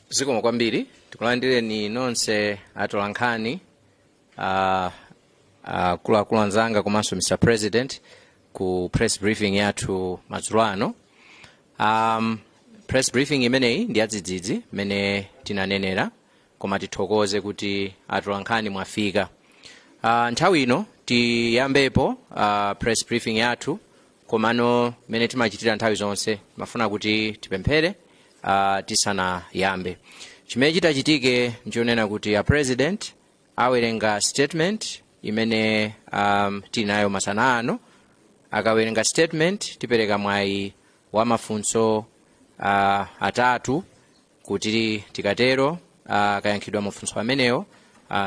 Zikomo kwambiri tikulandireni nonse atolankhani akuluakulu anzanga komanso Mr. President ku press briefing yathu madzulo ano. Press briefing imeneyi ndi yadzidzidzi mene tinanenera koma tithokoze kuti atolankhani mwafika. Nthawi ino tiyambepo press briefing yathu komano mene timachitira nthawi zonse mafuna kuti tipemphere tisanayambe. Chimene chitachitike nchionena kuti President awerenga statement imene tinayo masana ano. Akawerenga statement tipereka mwayi wa mafunso atatu kuti tikatero kayankhidwa mafunso amenewo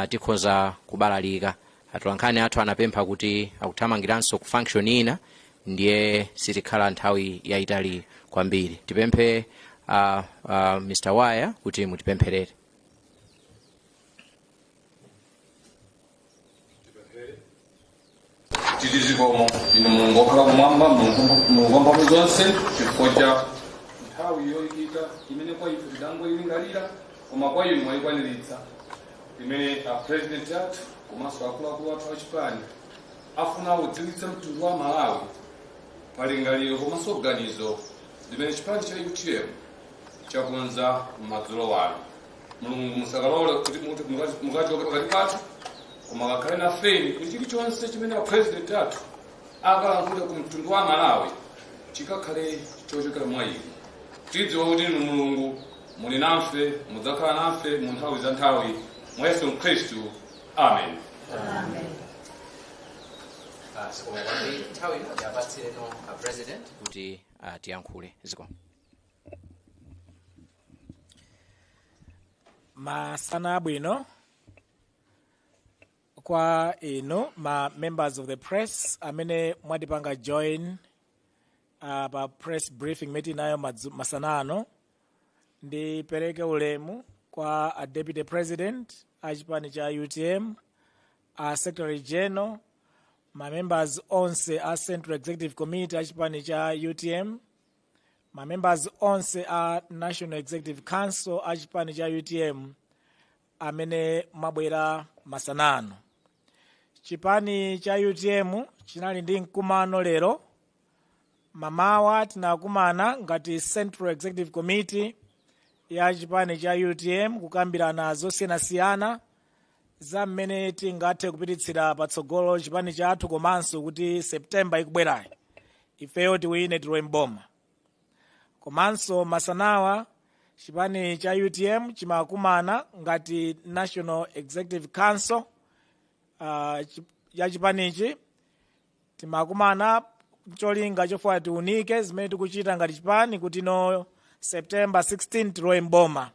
tikhoza kubalalika. Atolankhani athu anapempha kuti akuthamangiranso ku function ina ndiye sitikhala nthawi yayitali kwambiri. Tipemphe Mr. Wire kuti mutipempherere. Titizikomo ino mulungu okhala kumwamba mulungu wa zonse chifukwa cha nthawi yoyikika imene kwa ife tidangoyilingalira koma kwa inu mwayikwaniritsa imene President athu komanso akuluakulu athu achipani afuna kudziwitsa mtundu wa Malawi palingaliro komanso ganizo limene chipani cha UTM chakonza madzulo ano. Mulungu musakalole kuti mukachoke pakati pathu koma kakhale nafeni kuti chilichonse chimene President athu akalankhula ku mtundu wa Malawi chikakhale chochokera mwa inu. Tidziwa kuti inu Mulungu muli nafe mudzakhala nafe mu nthawi za nthawi mwa Yesu Khristu. Amen. Amen. Zikomo kwambiri nthawi ino yapatsireno President kuti tiyankhule. Zikomo. Masana abwino kwa ino ma members of the press amene mwatipanga join pa press briefing meeting nayo masana ano. Ndipereke ulemu kwa a Deputy President achipani cha UTM, a Secretary General, ma members onse a Central Executive Committee achipani cha UTM, ma members onse a National Executive Council achipani cha UTM amene mabwera masanano. Chipani cha UTM chinali ndi mkumano lero. Mamawa tinakumana ngati Central Executive Committee ya chipani cha UTM kukambirana zosiyanasiyana za mmene tingathe kupititsira patsogolo chipani chathu komanso kuti September ikubwerayi ifeyo tiwine tilowe mboma. Komanso masanawa chipani cha UTM chimakumana ngati National Executive Council ya chipanichi timakumana cholinga chofuna tiunike zimene tikuchita ngati chipani kuti no September 16 tilowe mboma.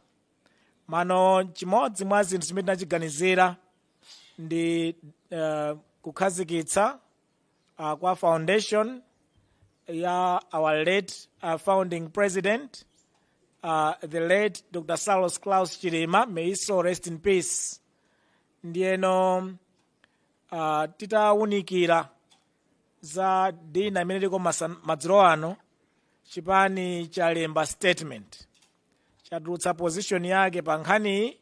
Mano chimodzi mwa zinthu zimene tinachiganizira ndi kukhazikitsa kwa foundation ya our late founding president the late Dr. Salos Klaus Chilima, may his soul rest in peace. Ndiyeno titawunikira za dina imene liko madzulo ano chipani chalemba statement chatulutsa position yake pa nkhani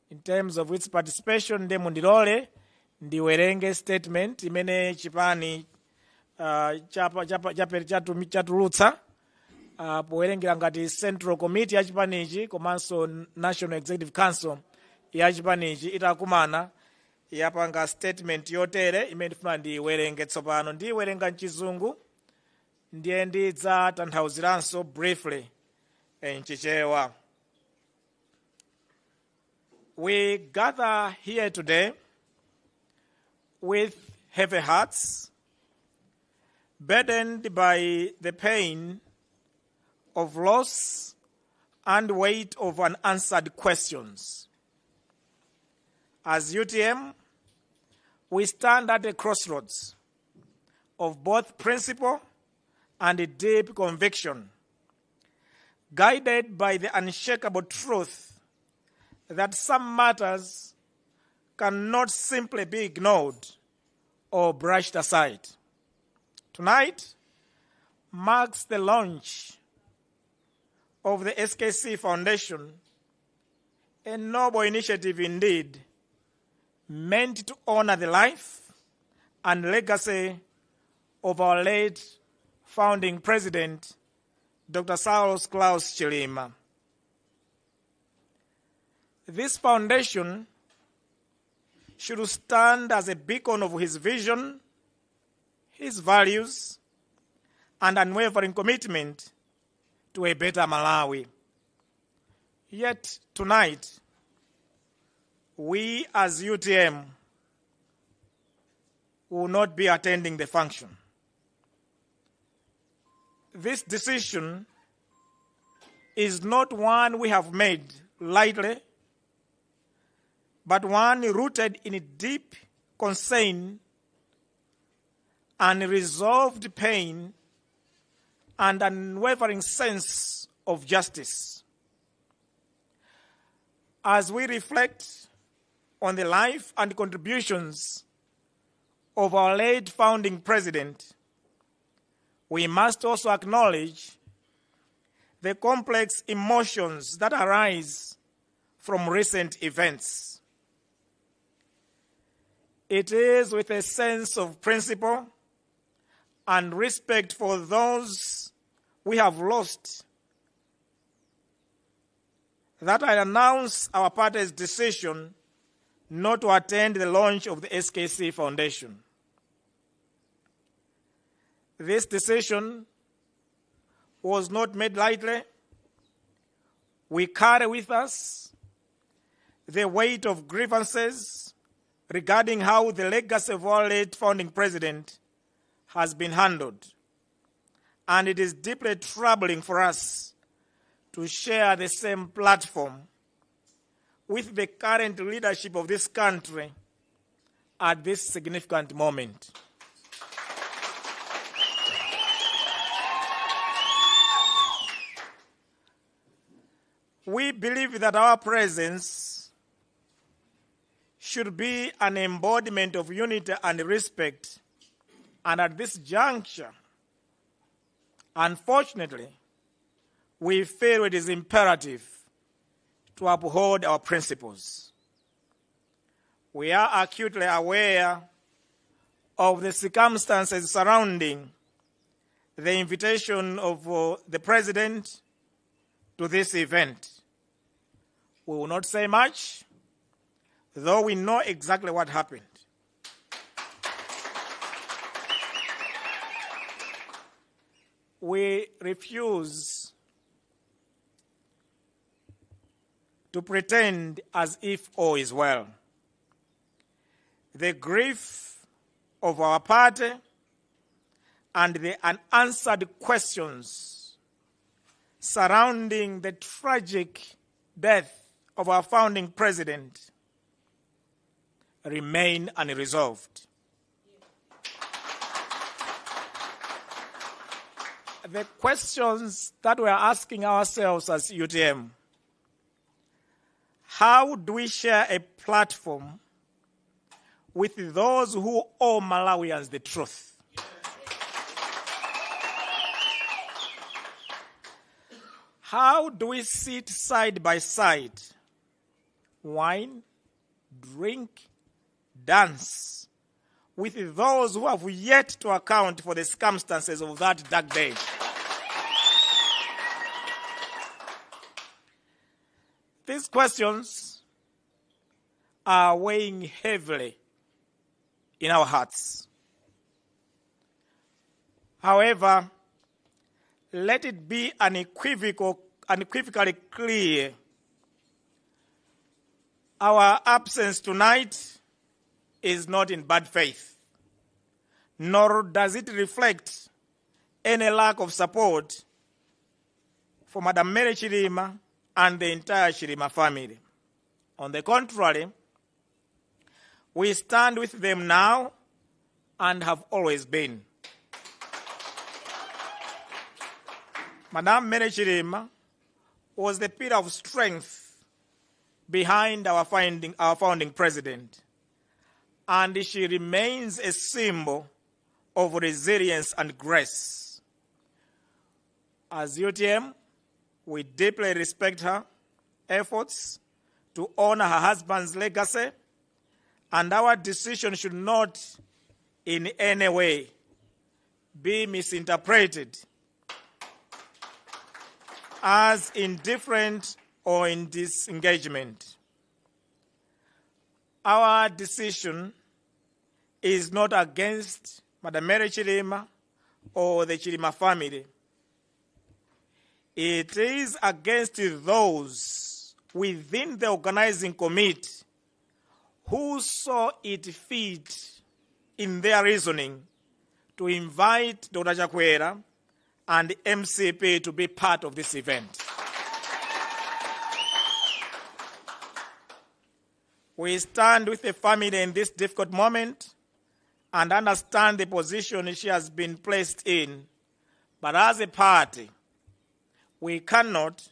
in terms of its participation. Ndi mundilole ndiwerenge statement imene chipani chatulutsa powerengera ngati Central Committee ya chipanichi komanso National Executive Council ya chipanichi itakumana yapanga statement yotere imene ndifuna ndiwerenge tsopano. Ndiwerenga mchizungu ndiye ndidzatanthauziranso briefly mchichewa. We gather here today with heavy hearts, burdened by the pain of loss and weight of unanswered questions. As UTM, we stand at a crossroads of both principle and a deep conviction, guided by the unshakable truth that some matters cannot simply be ignored or brushed aside. Tonight marks the launch of the SKC Foundation, a noble initiative indeed, meant to honor the life and legacy of our late founding president, Dr. Saulos Klaus Chilima. This foundation should stand as a beacon of his vision, his values, and unwavering commitment to a better Malawi. Yet tonight, we as UTM will not be attending the function. This decision is not one we have made lightly, but one rooted in a deep concern and resolved pain and unwavering sense of justice. As we reflect on the life and contributions of our late founding president, we must also acknowledge the complex emotions that arise from recent events. It is with a sense of principle and respect for those we have lost that I announce our party's decision not to attend the launch of the SKC Foundation. This decision was not made lightly. We carry with us the weight of grievances regarding how the legacy of our late founding president has been handled. And it is deeply troubling for us to share the same platform with the current leadership of this country at this significant moment. We believe that our presence should be an embodiment of unity and respect, and at this juncture, unfortunately, we feel it is imperative to uphold our principles. We are acutely aware of the circumstances surrounding the invitation of the president to this event. We will not say much, though we know exactly what happened. We refuse to pretend as if all is well. The grief of our party and the unanswered questions surrounding the tragic death of our founding president remain unresolved. The questions that we're asking ourselves as UTM: how do we share a platform with those who owe Malawians the truth? How do we sit side by side, wine, drink, dance with those who have yet to account for the circumstances of that dark day? These questions are weighing heavily in our hearts. However, let it be unequivocally clear: our absence tonight is not in bad faith, nor does it reflect any lack of support for Madam Mary Chilima and the entire Chilima family. On the contrary, we stand with them now and have always been. Madam Mary Chilima was the pillar of strength behind our founding president, and she remains a symbol of resilience and grace. As UTM, We deeply respect her efforts to honor her husband's legacy, and our decision should not in any way be misinterpreted as indifferent or in disengagement. Our decision is not against Madam Mary Chilima or the Chilima family. It is against those within the organizing committee who saw it fit in their reasoning to invite Dr. Chakwera and MCP to be part of this event. We stand with the family in this difficult moment and understand the position she has been placed in. But as a party, we cannot,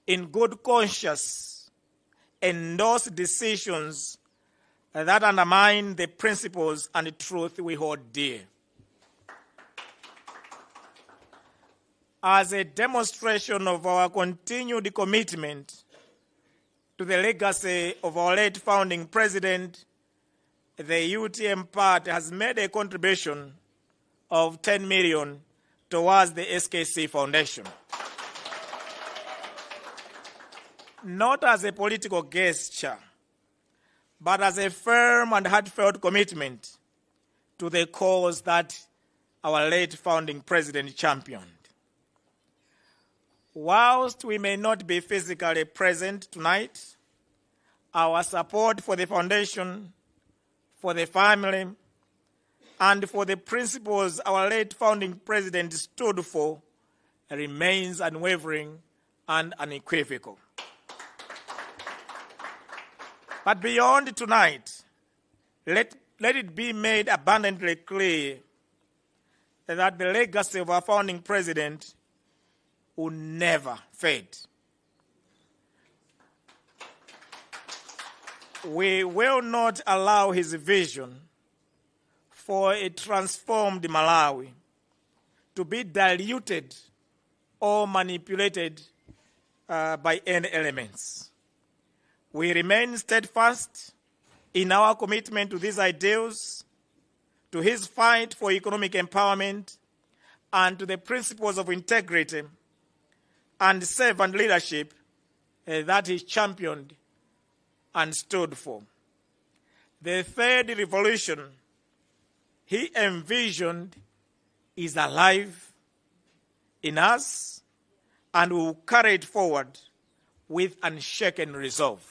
in good conscience, endorse decisions that undermine the principles and the truth we hold dear. As a demonstration of our continued commitment to the legacy of our late founding president, the UTM party has made a contribution of 10 million towards the SKC Foundation. Not as a political gesture, but as a firm and heartfelt commitment to the cause that our late founding president championed. Whilst we may not be physically present tonight, our support for the foundation, for the family, and for the principles our late founding president stood for remains unwavering and unequivocal. But beyond tonight, let it be made abundantly clear that the legacy of our founding president will never fade. We will not allow his vision for a transformed Malawi to be diluted or manipulated by any elements. We remain steadfast in our commitment to these ideals, to his fight for economic empowerment, and to the principles of integrity and servant leadership that he championed and stood for. The third revolution he envisioned is alive in us and will carry it forward with unshaken resolve.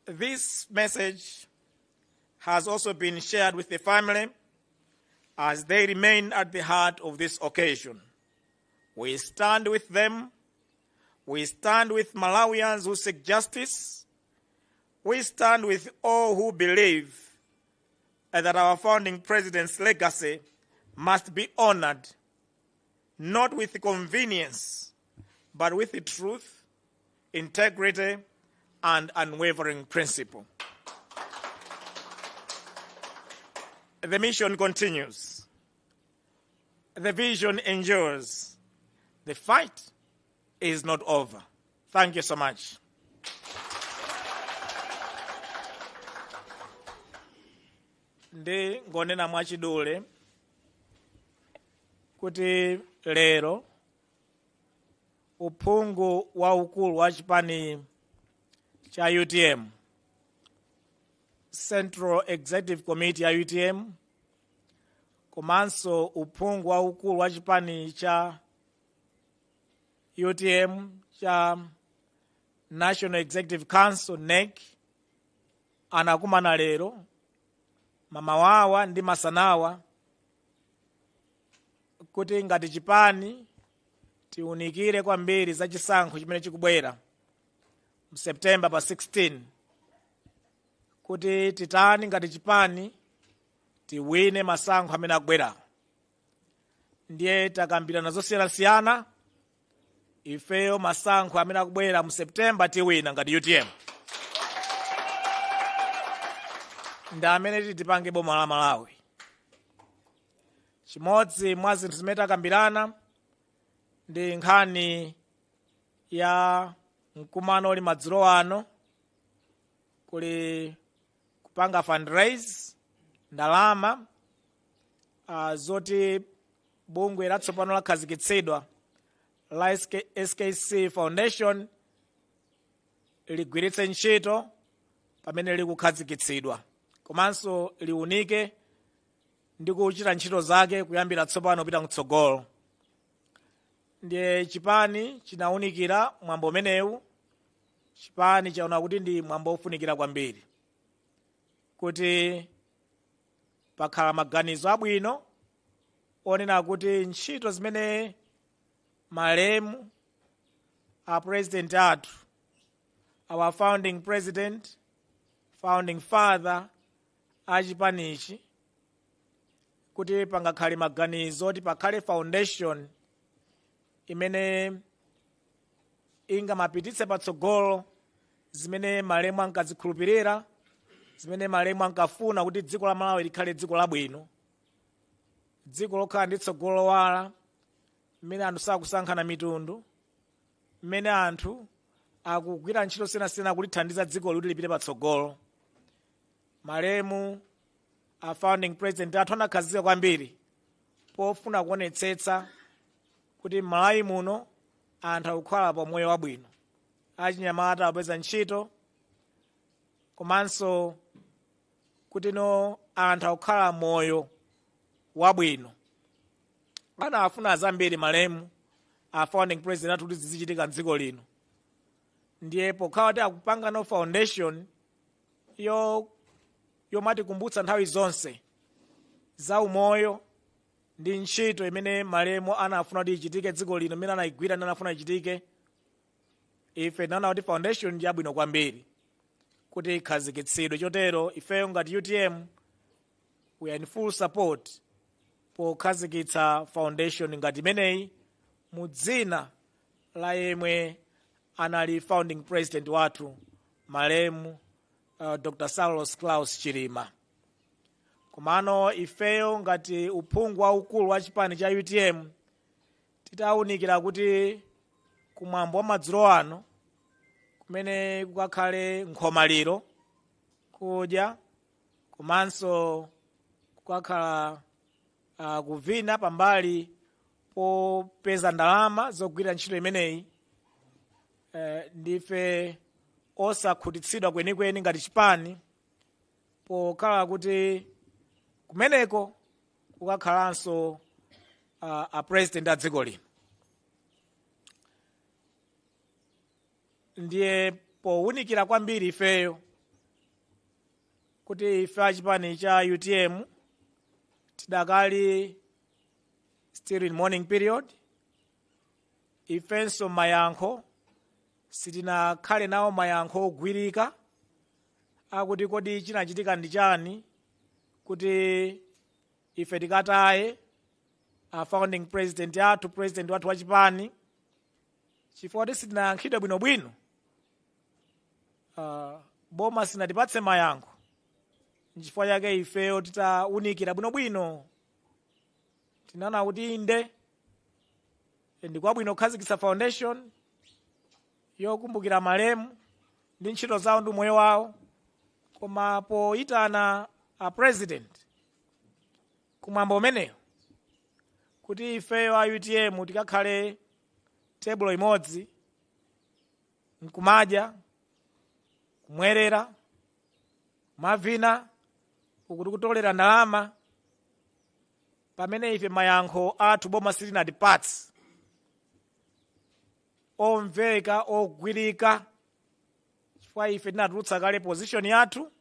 This message has also been shared with the family as they remain at the heart of this occasion. We stand with them. We stand with Malawians who seek justice. We stand with all who believe that our founding president's legacy must be honored, not with convenience, but with the truth, integrity, and unwavering principle. The mission continues. The vision endures. The fight is not over. Thank you so much. Ndi ngonena mwachidule kuti lero uphungu wa ukulu wa chipani cha UTM, Central Executive Committee ya UTM, komanso uphungu wa ukulu wa chipani cha UTM cha National Executive Council NEC anakumana lero mamawawa ndi masanawa kuti ngati chipani tiunikire kwambiri za chisankho chimene chikubwera mu September pa 16 kuti titani ngati chipani tiwine masankho amene akubwera. Ndiye takambirana zosiyanasiyana ifeyo masankho amene akubwera mu September tiwina ngati UTM. Ndi amene tipange boma la Malawi. chimodzi mwa zinthu zimene takambirana ndi nkhani ya mkumano uli madzulo ano, kuli kupanga fundraise ndalama zoti bungwe latsopano lakhazikitsidwa la SKC Foundation ligwiritse ntchito pamene likukhazikitsidwa, komanso liunike ndi kuchita ntchito zake kuyambira tsopano kupita mtsogolo. Ndiye chipani chinaunikira mwambo umenewu. Chipani chaona kuti ndi mwambo ofunikira kwambiri kuti pakhala maganizo abwino onena kuti ntchito zimene malemu a president athu, our founding president, founding father achipanichi, kuti pangakhale maganizo kuti pakhale foundation imene ingamapititse patsogolo zimene malemu ankazikhulupirira, zimene malemu ankafuna kuti dziko la Malawi likhale dziko labwino, dziko lokhala ndi tsogolo lowala, mmene anthu sakusankhana mitundu, mmene anthu akugwira ntchito siyanasiyana kulithandiza dziko kuti lipite patsogolo. Malemu a founding president athu anakhazika kwambiri pofuna kuonetsetsa kuti Malawi muno anthu akukhala pa moyo wabwino, achinyamata apeza ntchito, komanso kuti anthu akukhala moyo wabwino. Anafuna zambiri malemu a founding president athu kuti zizichitika mdziko lino. Ndiye pokhala kuti akupanga foundation yomatikumbutsa nthawi zonse za umoyo ndi ntchito imene malemu anafuna kuti ichitike dziko lino, imene anayigwira ndi anafuna ichitike. Ife tinaona kuti foundation ndi yabwino kwambiri kuti ikhazikitsidwe. Chotero ifeyo ngati UTM we are in full support pokhazikitsa foundation ngati imeneyi mu dzina la yemwe anali founding president wathu malemu Dr. Saulos Klaus Chilima. Komano ifeyo ngati uphungu waukulu wa chipani cha UTM titaunikira kuti kumwambo wa madzulo ano kumene kukakhale nkhomaliro, kudya, komanso kukakhala kuvina pambali popeza ndalama zogwira ntchito imeneyi. Ndife osakhutitsidwa kwenikweni ngati chipani pokhala kuti kumeneko kukakhalanso a president a dziko lino. Ndiye powunikira kwambiri ifeyo kuti ife achipani cha UTM tidakali still in mourning period. Ifenso mayankho sitinakhale nawo mayankho ogwirika akuti kodi chinachitika ndi chani kuti ife tikataye a founding president athu, president wathu wa chipani, chifukwa kuti sitinayankhidwe bwinobwino. Boma sinatipatse mayankho, nchifukwa chake ifeyo titaunikira bwinobwino. Tinaona kuti inde ndikwabwino kukhazikitsa foundation yokumbukira malemu ndi ntchito zawo ndi moyo wawo, koma poyitana a president kumwambo umeneyo kuti ifeyo a UTM tikakhale table imodzi, nkumadya, kumwerera, kumavina, ukuti kutolera ndalama, pamene ife mayankho athu boma silinatipatse omveka ogwirika, chifukwa ife tinatulutsa kale position yathu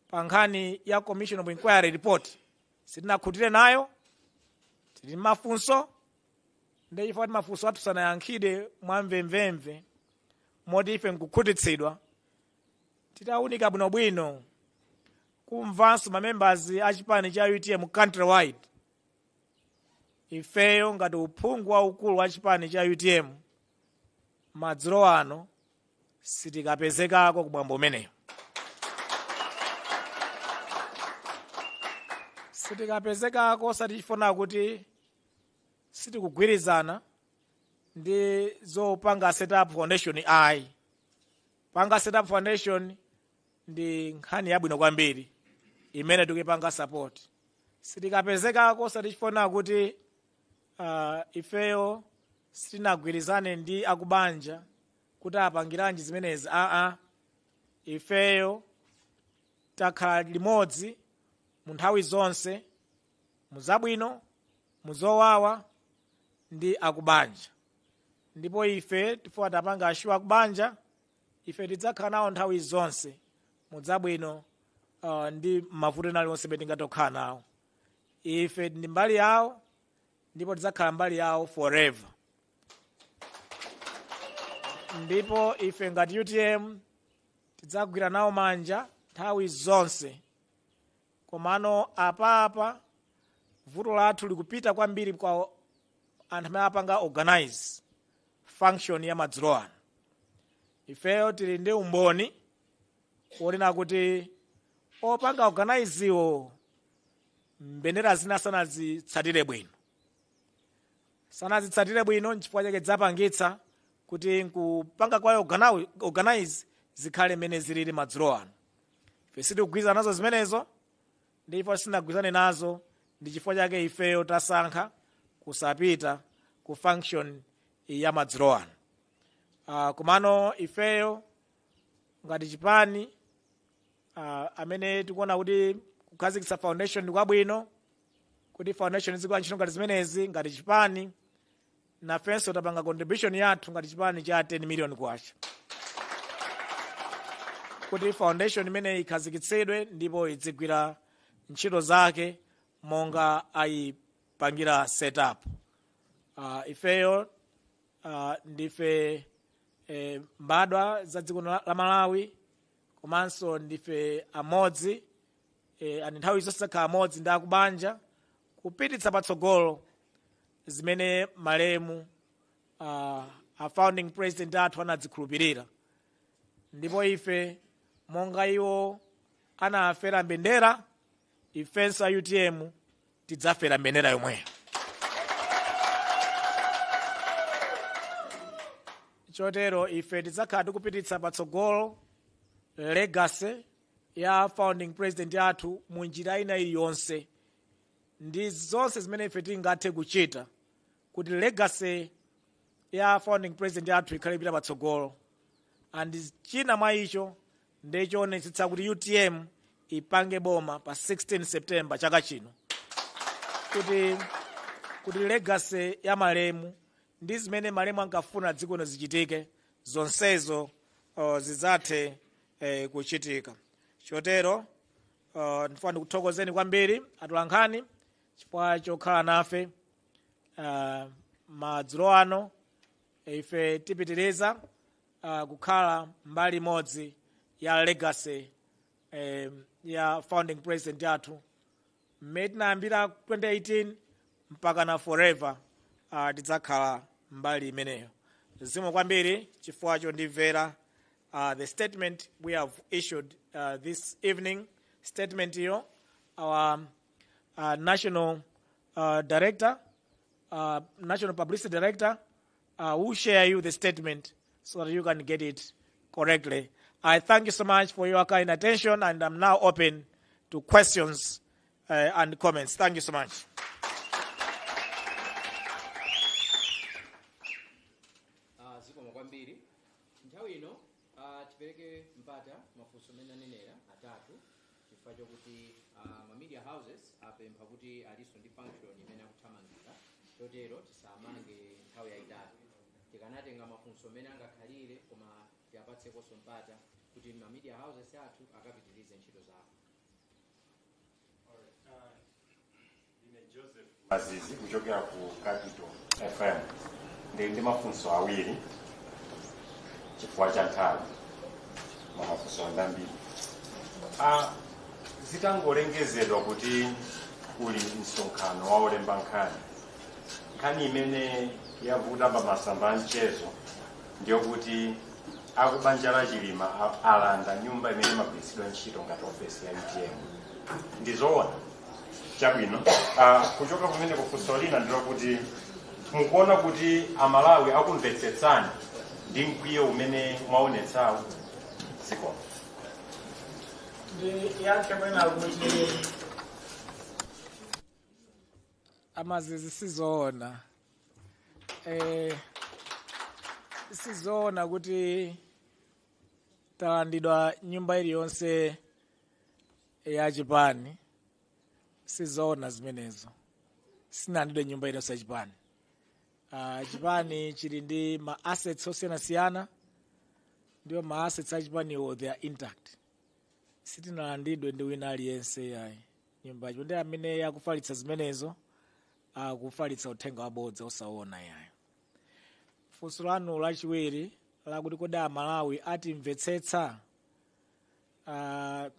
pa nkhani ya commission of inquiry report, sitinakhutire nayo, tili mafunso. Ndiye chifukwa kuti mafunso athu sanayankhidwe mwamvemvemve moti ife nkukhutitsidwa, titaunika bwinobwino kumvanso mamembers a chipani cha UTM countrywide. Ifeyo ngati uphungu waukulu wa chipani cha UTM madzulo ano sitikapezekako kumwambo umeneyo. sitikapezekako satifuna kuti sitikugwirizana ndi zopanga setup foundation ayi. Panga setup foundation ndi nkhani yabwino kwambiri imene tikupanga support. Sitikapezekako satifuna kuti ifeyo sitinagwirizane ndi akubanja kuti apangiranji zimenezi. Ifeyo takhala limodzi mu nthawi zonse, muzabwino, muzowawa ndi akubanja. Ndipo ife tifuna tapanga ashuwa akubanja, ife tidzakhala nawo nthawi zonse, muzabwino ndi mavuto ena aliwonse tingatokhala nawo. Ife ndi mbali yawo, ndipo tidzakhala mbali yawo forever. Ndipo ife ngati UTM tidzagwira nawo manja nthawi zonse. Komano apa vuto lathu likupita kwambiri kwa anthu amene apanga organize function ya madzulo ano. Ifeyo tili ndi umboni wonena kuti opanga organize iwo mbendera zina sanazitsatire bwino. Sanazitsatire bwino nchifukwa chake dzapangitsa kuti nkupanga kwa organize zikhale mmene zilili madzulo ano. Ife sitikugwirizana nazo zimenezo, ndipo sitinagwirizane nazo, ndi chifukwa chake ifeyo tasankha kusapita ku function ya madzulo ano. Komano ifeyo ngati chipani amene tikuona kuti kukhazikitsa foundation ndi kwabwino, kuti foundation zikula ntchito ngati zimenezi ngati chipani, nafenso tapanga contribution yathu ngati chipani cha 10 million kwacha, kuti foundation imene ikhazikitsidwe ndipo idzigwira ntchito zake monga ayipangira setup. Ifeyo ndife mbadwa za dziko la Malawi, komanso ndife amodzi, ani nthawi zonse zakhala amodzi ndi akubanja kupititsa patsogolo zimene malemu a founding president athu anadzikhulupirira. Ndipo ife monga iwo anafera mbendera, ifenso UTM tidzafera mbendera yomweyo. Chotero ife tidzakhala tikupititsa patsogolo legacy ya founding president athu mu njira ina iliyonse, ndi zonse zimene ife tingathe kuchita kuti legacy ya founding president athu ikhale ipita patsogolo. And china mwa icho ndichionetsetsa kuti UTM ipange boma pa 16 September chaka chino, kuti legacy ya malemu ndi zimene malemu ankafuna dziko lino zichitike zonsezo zidzathe kuchitika. Chotero ndifuna ndikuthokozeni kwambiri atolankhani chifukwa chokhala nafe madzulo ano. Ife tipitiriza kukhala mbali imodzi ya legacy ya founding president athu mmene tinayambira 2018 mpaka na forever. Tidzakhala mbali imeneyo. Zikomo kwambiri chifukwa chondimvera the statement we have issued this evening. Statement here, our national director, national publicity director will share you the statement so that you can get it correctly. I thank you so much for your kind attention, and I'm now open to questions and comments. Thank you so much. Zikomo kwambiri. Nthawi ino tipereke mpata mafunso amene anenera atatu chifukwa chokuti ma media houses apempha kuti aliso ndi function imene akuthamangira, chotero tisamange nthawi yayitali. Tikanatenga mafunso amene angakhalire koma tiapatsekonso mpata kuti ma media houses athu akapitirize ntchito zawo. Joseph Mazizi kuchokera ku Capital FM. Ndi mafunso awiri chifukwa cha nthawi, mafunso ambiri. Zitangolengezedwa kuti kuli msonkhano wa olemba nkhani. Nkhani imene yavuta pamasamba a mchezo ndiyo kuti akubanja la Chilima alanda nyumba imene imagwiritsidwa ntchito ngati ofesi ya UTM. Ndizoona chabwino kuchoka pamene kufunso lina ndilo kuti mukuona kuti amalawi akumvetsetsani ndi mkwiyo umene mwaonetsawo zikomo. Ndi yankhe mwena kuti amazizi sizoona sizoona kuti talandidwa nyumba iliyonse ya chipani, sizoona zimenezo. Sinalandidwe nyumba iliyonse ya chipani. Chipani chili ndi ma assets osiyanasiyana, ndiwo ma assets a chipaniwo they are intact. Sitinalandidwe ndi wina aliyense yayi nyumba yacho, ndi amene yakufalitsa zimenezo akufalitsa uthenga wabodza osaona yayi. Funso lanu lachiwiri lakuti kodi amalawi atimvetsetsa,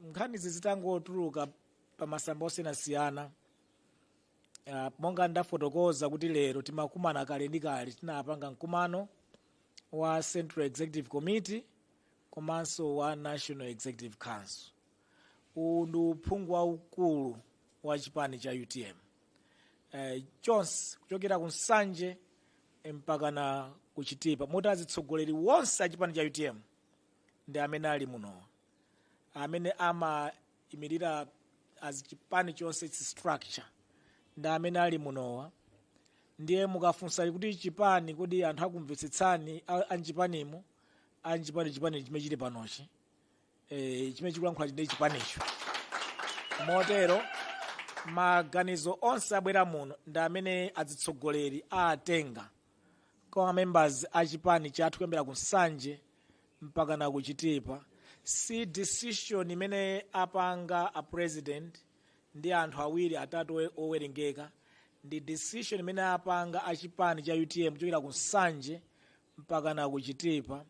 nkhani zitangotuluka pa masamba osiyanasiyana. Monga ndafotokoza kuti lero timakumana kale ndi kale, tinapanga mkumano wa Central Executive Committee komanso wa National Executive Council. Uwu ndi uphungu waukulu wa chipani cha UTM. Chonse kuchokera ku Nsanje mpaka na kuchitipa, moti azitsogoleri wonse a chipani cha UTM ndi amene ali muno, amene amayimirira as chipani chonse structure ndi amene ali munowa. Ndiye mukafunsa kuti chipani kodi anthu akumvetsetsani anchipanimo, chipani chimene chili panochi, chimene chikulankhula ndi chipanicho. Motero maganizo onse abwera muno ndi amene azitsogoleri atenga kwa members a chipani chathu kuyambira ku Nsanje mpaka na kuchitipa. Si decision imene apanga a president ndi anthu awiri atatu owerengeka, ndi decision imene apanga a chipani cha UTM kuchokera ku Nsanje mpaka na kuchitipa.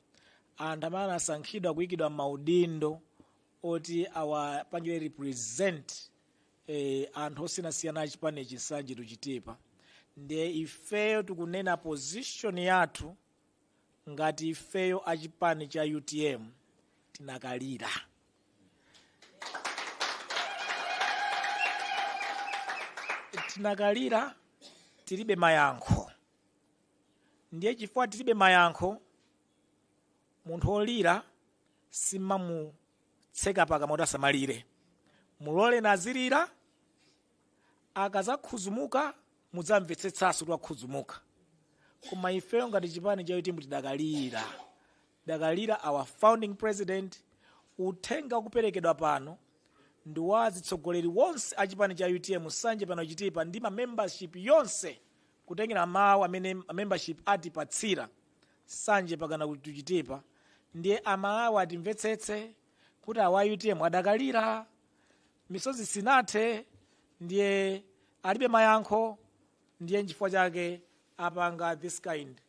Anthu amene anasankhidwa kuyikidwa maudindo oti awapangire represent anthu osiyanasiyana a chipani Nsanje tuchitipa. Ndiye ifeyo tikunena position yathu ngati ifeyo a chipani cha UTM tinakalira. Tinakalira, tilibe mayankho. Ndiye chifukwa tilibe mayankho, munthu olira simamutseka pakamoti asamalire. Mulole nazilira, akazakhuzumuka mudzamvetsetsanso kuti akhuzumuka. Koma ifeyo ngati chipani cha UTM tidakalira. Dakalira our founding president. Uthenga kuperekedwa pano ndi wa azitsogoleri wonse a chipani cha UTM Nsanje pano chitipa ndi ma membership yonse kutengera mawu amene membership atipatsira Nsanje pakana kuchitipa. Ndiye amalawi atimvetsetse kuti awa UTM adakalira, misozi sinathe, ndiye alibe mayankho. Ndiye chifukwa chake apanga this kind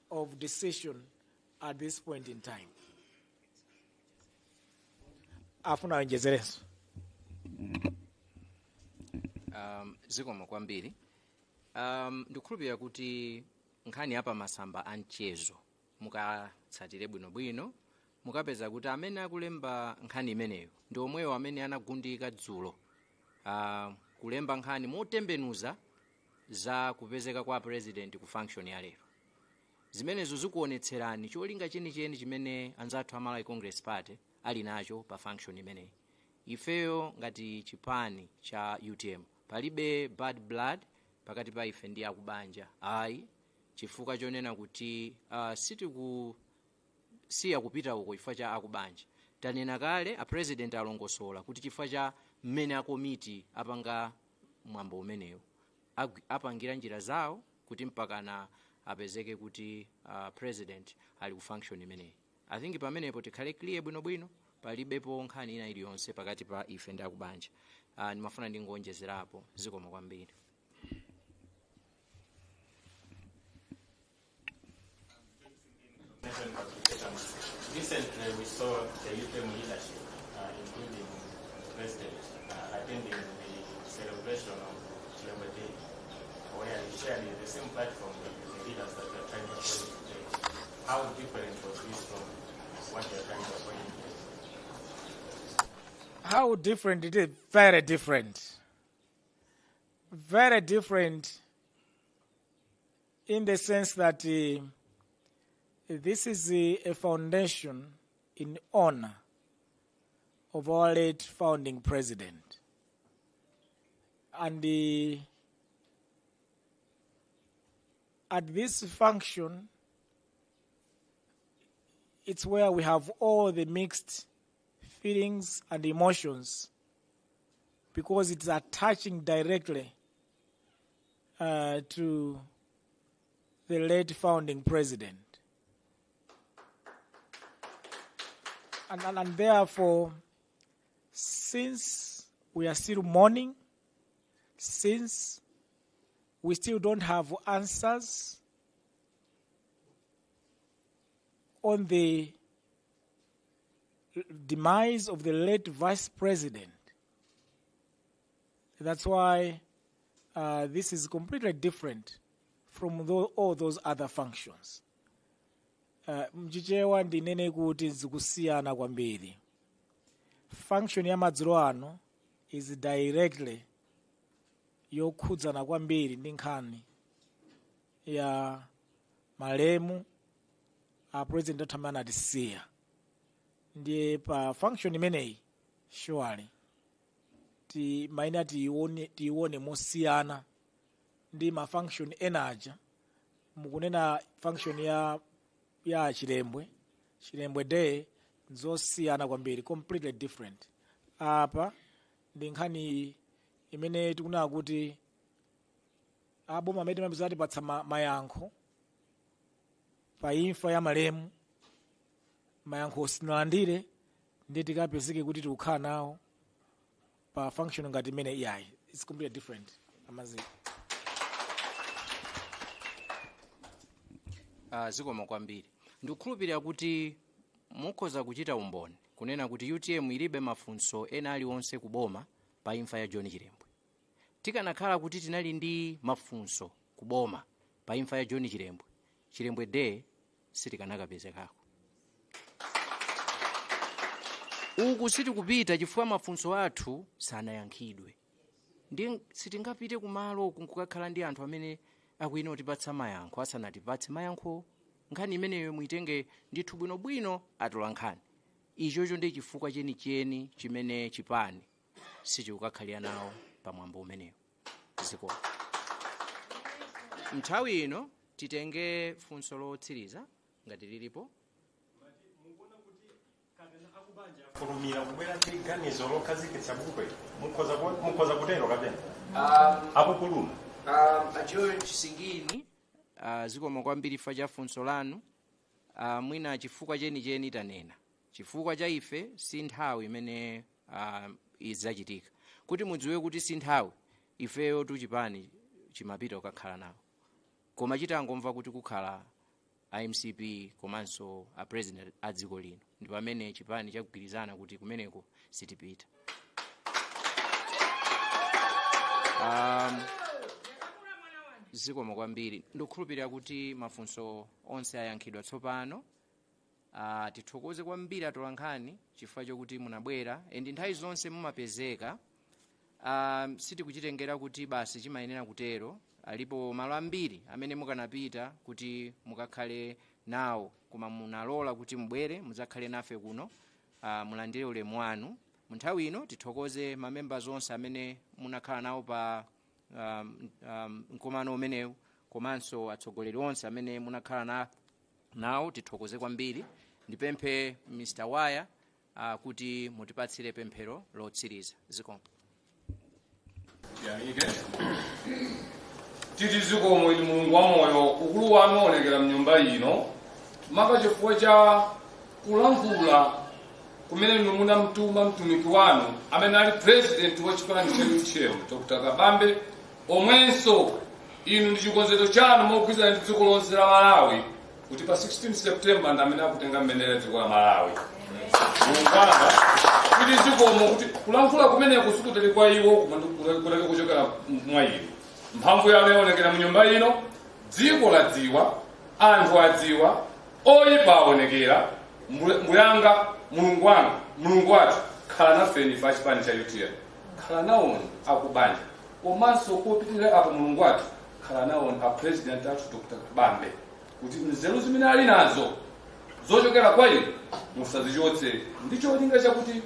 of decision at this point in time. Afuna onjezereso. Zikomo kwambiri. Ndikukhulupirira kuti nkhani apa masamba a mchezo mukatsatire bwinobwino mukapeza kuti amene akulemba nkhani imeneyo ndi omwewo amene anagundika dzulo kulemba nkhani motembenuza za kupezeka kwa president ku function ya lero. Zimenezo zikuonetserani cholinga chenicheni chimene anzathu a Malawi Congress Party ali nacho pa function imeneyi. Ifeyo ngati chipani cha UTM palibe bad blood pakati pa ife ndi akubanja. Ayi, chifukwa chonena kuti sitikusiya kupita uko chifukwa cha akubanja. Tanena kale a president alongosola kuti chifukwa cha mmene a komiti apanga mwambo umeneyo apangira njira zawo kuti mpakana apezeke kuti president ali ku function imeneyi. I think pamenepo tikhale clear bwinobwino, palibepo nkhani ina iliyonse pakati pa ife ndi akubanja. Ndimafuna ndingonjezerapo. Zikomo kwambiri. Recently, we saw the UTM leadership, including the president, attending the celebration of Chilembwe Day, where he shared the same platform with the leaders that are trying to appoint today. How different was this from what they are trying to appoint today? How different it is? Very different. very different in the sense that this is a foundation in honor of our late founding president. And at this function, it's where we have all the mixed feelings and emotions, because it's attaching directly to the late founding president. And therefore, since we are still mourning, since we still don't have answers on the demise of the late vice president, that's why this is completely different from all those other functions. Mchichewa ndinene kuti zikusiyana kwambiri. Function ya madzulo ano is directly yokhudzana kwambiri ndi nkhani ya malemu a president othamana tisiya. Ndiye pa function imeneyi surely maina tiione mosiyana ndi ma function enaja mukunena function ya chilembwe day nzosiyana kwambiri, completely different. Apa ndi nkhani imene tikunena kuti aboma amene mapizati patsa mayankho pa imfa ya malemu, mayankho osinalandire ndi tikapezeke kuti tikukhala nawo pa function ngati imene iyayi. It's completely different. Amazing. Zikomo kwambiri. Ndikukhulupirira kuti mukhoza kuchita umboni kunena kuti UTM ilibe mafunso ena aliwonse kuboma pa imfa ya John Chilembwe. Tikanakhala kuti tinali ndi mafunso kuboma pa imfa ya John Chilembwe day sitikanakapezekako. Uku sitikupita chifukwa mafunso athu sanayankhidwe. Ndi sitingapite kumalo kukakhala ndi anthu amene akuina kutipatsa mayankho asanatipatse mayankho. Nkhani imeneyo muitenge ndithu bwinobwino atola nkhani. Ichocho ndi chifukwa chenicheni chimene chipani sichikukakhalira nawo pamwambo umeneyo. Ziko. Nthawi ino titenge funso lotsiriza ngati lilipo. Kulumira kubwera tiganizo lokhazikitsa bukwe mukhoza kutero kapena apo kuluma George Singini zikomo kwambiri fa cha funso lanu. Mwina chifukwa chenicheni tanena chifukwa cha ife si nthawi imene izachitika kuti mudziwe kuti si nthawi ifeyo tuchipani chimapita kukakhala nawo, koma chitangomva kuti kukhala IMCP komanso a president a dziko lino ndi pamene chipani chakugwirizana kuti kumeneko sitipita. Zikomo kwambiri. Ndikukhulupirira kuti mafunso onse ayankhidwa tsopano. Tithokoze kwambiri atola nkhani chifukwa chokuti munabwera endi nthawi zonse mumapezeka. Sitikuchitengera kuti basi chimayenera kutero. Alipo malo ambiri amene mukanapita kuti mukakhale nawo, koma munalola kuti mubwere muzakhale nafe kuno mulandire ulemu wanu. Munthawi ino tithokoze mamembers onse amene munakhala nawo pa mkumano umenewu, komanso atsogoleri onse amene munakhala nawo tithokoze kwambiri. Ndipemphe Mr. Waya kuti mutipatsire pemphero lotsiriza. Zikomo. Titi zikomo ili Mulungu wa moyo ukulu wanu onekera mnyumba ino maka chifukwa cha kulankhula kumene muna mtuma mtumiki wanu amene ali president wa chipani chenu chero Dr. Kabambe, omwenso inu ndi chikonzero chanu mogwirizana ndi dziko lonse la Malawi kuti pa 16 September ndamene akutenga mbendera dziko la Malawi. Mungana titi zikomo kuti kulankhula kumene kusukutali kwa iwo kuleke kuchokera mwa ino mphamvu yanu yaonekera mnyumba ino, dziko ladziwa, anthu adziwa, oyipa aonekera. Muyanga Mulungu wanu, Mulungu wathu, khala nafeni pa chipani cha UTM, khala naoni akubanja komanso kopitirira apo mulungu wathu khala nawo a president athu Dr. Kabambe kuti nzeru zimene ali nazo zochokera kwa inu musazichotse ndi cholinga chakuti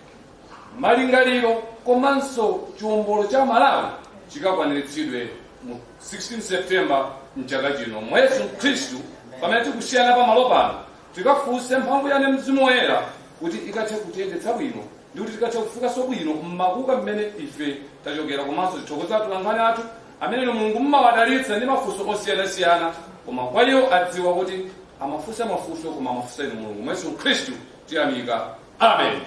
malingaliro komanso chiwombolo cha Malawi chikakwaniritsidwe mu 16 September mchaka chino. Mwa Yesu Khristu pamene tikusiyana pa malo pano tikafunse mphamvu yane Mzimu Woyera kuti ikathe kutiyendetsa bwino ndi kuti tikathe kufikanso bwino mmakuka mmene ife tachokera, komanso tithokoza atolankhani athu amene Mulungu mmawadalitsa ndi mafunso osiyanasiyana, koma kwa iwo adziwa kuti amafunsa mafunso koma amafunsa inu Mulungu. Mwa Yesu Khristu tiyamika. Amen.